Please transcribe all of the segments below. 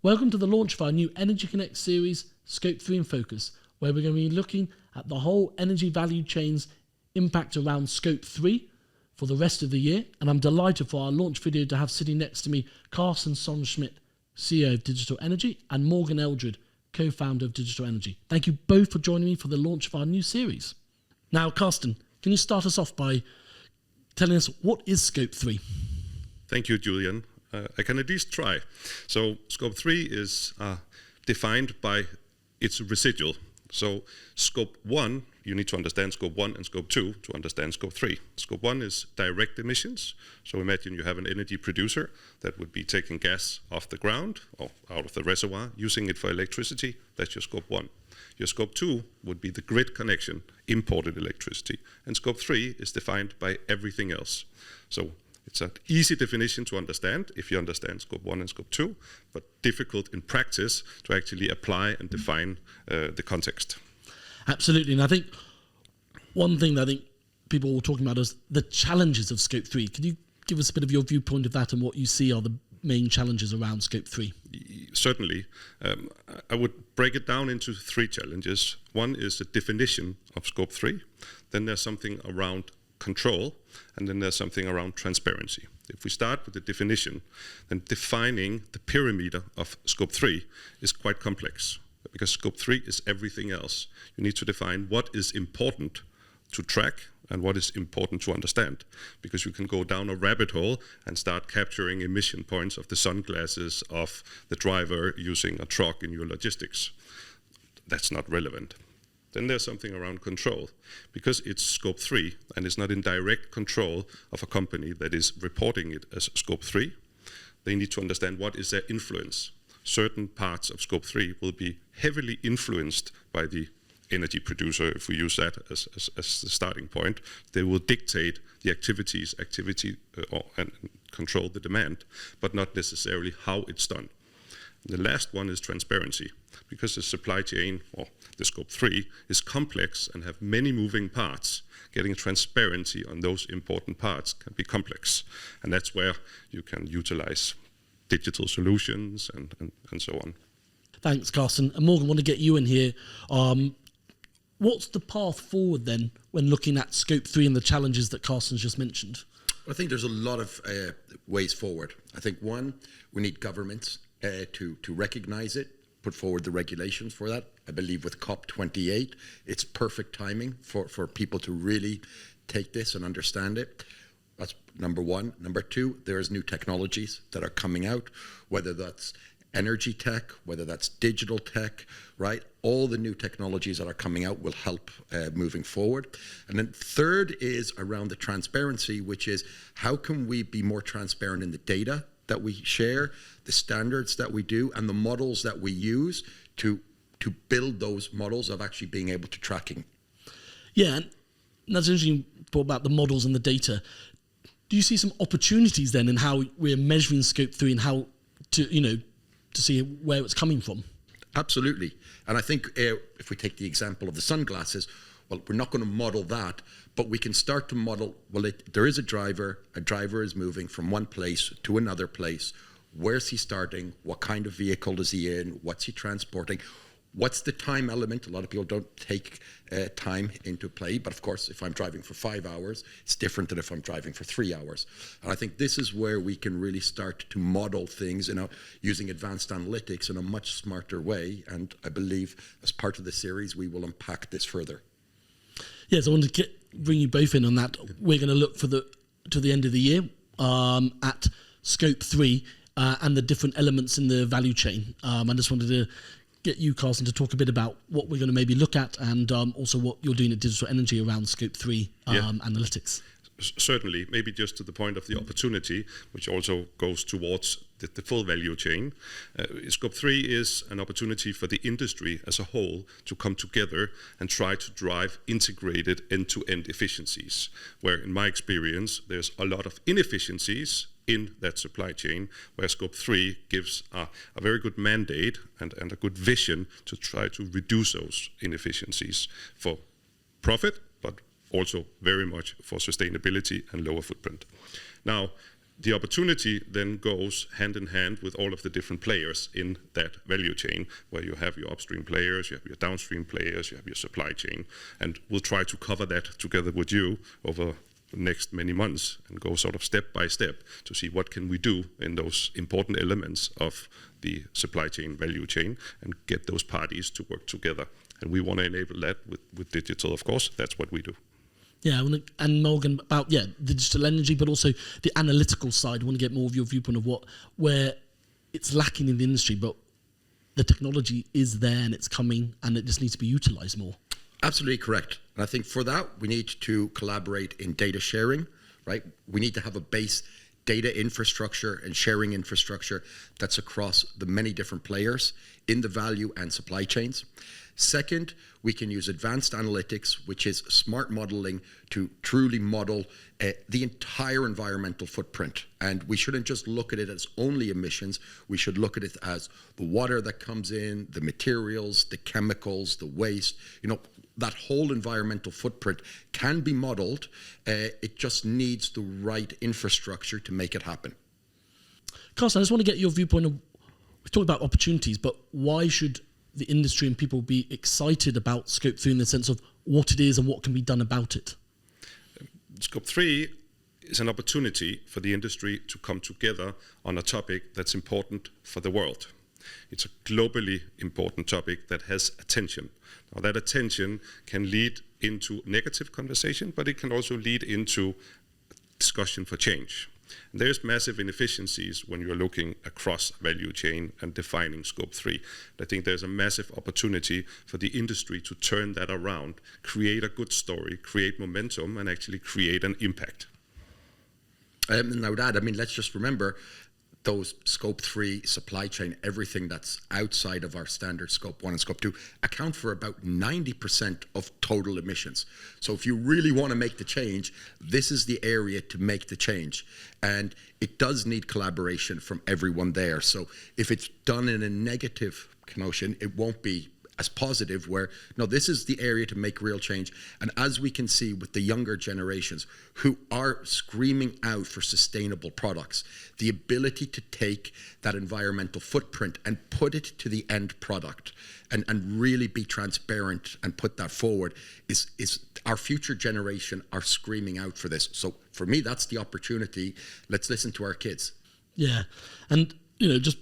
Welcome to the launch of our new Energy Connect series, Scope 3 in Focus, where we're going to be looking at the whole energy value chain's impact around Scope 3 for the rest of the year. And I'm delighted for our launch video to have sitting next to me Carsten Sonne-Schmidt, CEO of Digital Energy, and Morgan Eldred, co-founder of Digital Energy. Thank you both for joining me for the launch of our new series. Now, Carsten, can you start us off by telling us what is Scope 3? Thank you, Julian. I can at least try. So Scope 3 is defined by its residual. So Scope 1, you need to understand Scope 1 and Scope 2 to understand Scope 3. Scope 1 is direct emissions. So imagine you have an energy producer that would be taking gas off the ground or out of the reservoir, using it for electricity. That's your Scope 1. Your Scope 2 would be the grid connection, imported electricity. And Scope 3 is defined by everything else. So it's an easy definition to understand if you understand Scope 1 and Scope 2, but difficult in practice to actually apply and define the context. Absolutely. And I think one thing that I think people were talking about is the challenges of Scope 3. Can you give us a bit of your viewpoint of that and what you see are the main challenges around Scope 3? Certainly. I would break it down into three challenges. One is the definition of Scope 3. Then there's something around control, and then there's something around transparency. If we start with the definition, then defining the perimeter of Scope 3 is quite complex, because Scope 3 is everything else. You need to define what is important to track and what is important to understand, because you can go down a rabbit hole and start capturing emission points of the sunglasses of the driver using a truck in your logistics. That's not relevant. Then there's something around control. Because it's Scope 3 and is not in direct control of a company that is reporting it as Scope 3, they need to understand what is their influence. Certain parts of Scope 3 will be heavily influenced by the energy producer, if we use that as the starting point. They will dictate the activities and control the demand, but not necessarily how it's done. The last one is transparency, because the supply chain, or the Scope 3, is complex and have many moving parts. Getting transparency on those important parts can be complex, and that's where you can utilize digital solutions and so on. Thanks, Carsten. And Morgan, I want to get you in here. What's the path forward then when looking at Scope 3 and the challenges that Carsten's just mentioned? I think there's a lot of ways forward. I think one, we need governments to recognize it, put forward the regulations for that. I believe with COP28, it's perfect timing for people to really take this and understand it. That's number one. Number two, there's new technologies that are coming out, whether that's energy tech, whether that's digital tech, right? All the new technologies that are coming out will help moving forward. And then third is around the transparency, which is how can we be more transparent in the data that we share, the standards that we do, and the models that we use to build those models of actually being able to tracking. Yeah, and that's interesting about the models and the data. Do you see some opportunities then in how we're measuring Scope 3 and how to see where it's coming from? Absolutely. And I think if we take the example of the sunglasses, well, we're not going to model that, but we can start to model, well, there is a driver is moving from one place to another place. Where's he starting? What kind of vehicle is he in? What's he transporting? What's the time element? A lot of people don't take time into play, but of course, if I'm driving for 5 hours, it's different than if I'm driving for 3 hours. And I think this is where we can really start to model things, using advanced analytics in a much smarter way. And I believe as part of the series, we will unpack this further. Yes, I want to bring you both in on that. We're going to look to the end of the year at Scope 3 and the different elements in the value chain. I just wanted to get you, Carsten, to talk a bit about what we're going to maybe look at and also what you're doing at Digital Energy around Scope 3 analytics. Certainly, maybe just to the point of the opportunity, which also goes towards the full value chain. Scope 3 is an opportunity for the industry as a whole to come together and try to drive integrated end-to-end efficiencies, where in my experience, there's a lot of inefficiencies in that supply chain, where Scope 3 gives a very good mandate and a good vision to try to reduce those inefficiencies for profit, but also very much for sustainability and lower footprint. Now, The opportunity then goes hand in hand with all of the different players in that value chain, where you have your upstream players, you have your downstream players, you have your supply chain, and we'll try to cover that together with you over the next many months and go sort of step by step to see what can we do in those important elements of the supply chain, value chain, and get those parties to work together. And we want to enable that with digital, of course. That's what we do. Yeah, and Morgan, about the digital energy, but also the analytical side. I want to get more of your viewpoint of where it's lacking in the industry, but the technology is there and it's coming, and it just needs to be utilised more. Absolutely correct. And I think for that, we need to collaborate in data sharing, right? We need to have a base data infrastructure and sharing infrastructure that's across the many different players in the value and supply chains. Second, we can use advanced analytics, which is smart modeling, to truly model the entire environmental footprint. And we shouldn't just look at it as only emissions. We should look at it as the water that comes in, the materials, the chemicals, the waste. That whole environmental footprint can be modeled. It just needs the right infrastructure to make it happen. Carsten, I just want to get your viewpoint of, we talked about opportunities, but why should the industry and people be excited about Scope 3 in the sense of what it is and what can be done about it? Scope 3 is an opportunity for the industry to come together on a topic that's important for the world. It's a globally important topic that has attention. Now, that attention can lead into negative conversation, but it can also lead into discussion for change. And there's massive inefficiencies when you're looking across value chain and defining Scope 3. I think there's a massive opportunity for the industry to turn that around, create a good story, create momentum, and actually create an impact. And I would add, let's just remember those Scope 3 supply chain, everything that's outside of our standard Scope 1 and Scope 2, account for about 90% of total emissions. So if you really want to make the change, this is the area to make the change. And it does need collaboration from everyone there. So if it's done in a negative notion, it won't be as positive, where no, this is the area to make real change. And as we can see with the younger generations who are screaming out for sustainable products, the ability to take that environmental footprint and put it to the end product and really be transparent and put that forward is our future generation are screaming out for this. So for me, that's the opportunity. Let's listen to our kids. Yeah. And, just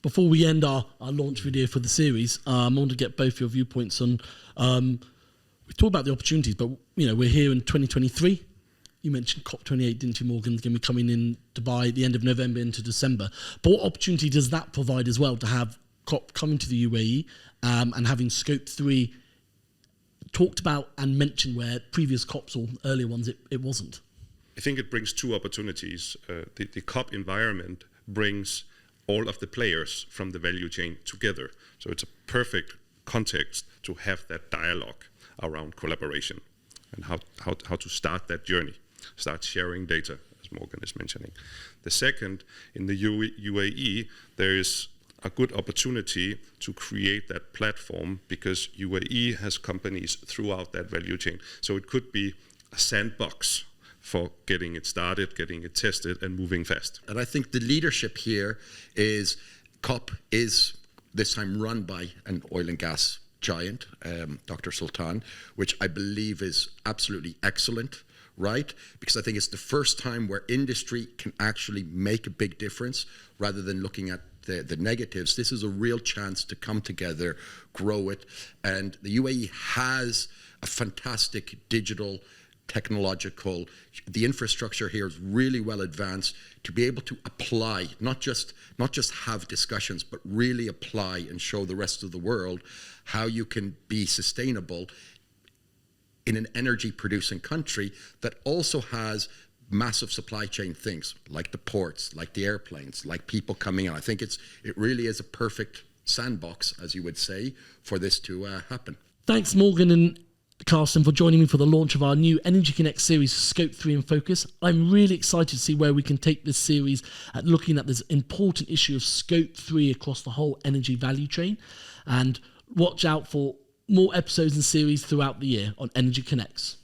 before we end our launch video for the series, I want to get both your viewpoints on, we talked about the opportunities, but we're here in 2023. You mentioned COP28, didn't you, Morgan? It's going to be coming in Dubai at the end of November into December. But what opportunity does that provide as well to have COP coming to the UAE and having Scope 3 talked about and mentioned where previous COPs or earlier ones it wasn't? I think it brings two opportunities. The COP environment brings all of the players from the value chain together. So it's a perfect context to have that dialogue around collaboration and how to start that journey, start sharing data, as Morgan is mentioning. The second, in the UAE, there is a good opportunity to create that platform because UAE has companies throughout that value chain. So it could be a sandbox for getting it started, getting it tested, and moving fast. And I think the leadership here is COP is this time run by an oil and gas giant, Dr. Sultan, which I believe is absolutely excellent, right? Because I think it's the first time where industry can actually make a big difference rather than looking at the negatives. This is a real chance to come together, grow it. And the UAE has a fantastic digital technological, the infrastructure here is really well advanced to be able to apply, not just have discussions, but really apply and show the rest of the world how you can be sustainable in an energy producing country that also has massive supply chain things like the ports, like the airplanes, like people coming in. I think it really is a perfect sandbox, as you would say, for this to happen. Thanks, Morgan and Carsten, for joining me for the launch of our new Energy Connect series, Scope 3 in Focus. I'm really excited to see where we can take this series at looking at this important issue of Scope 3 across the whole energy value chain. And watch out for more episodes and series throughout the year on Energy Connects.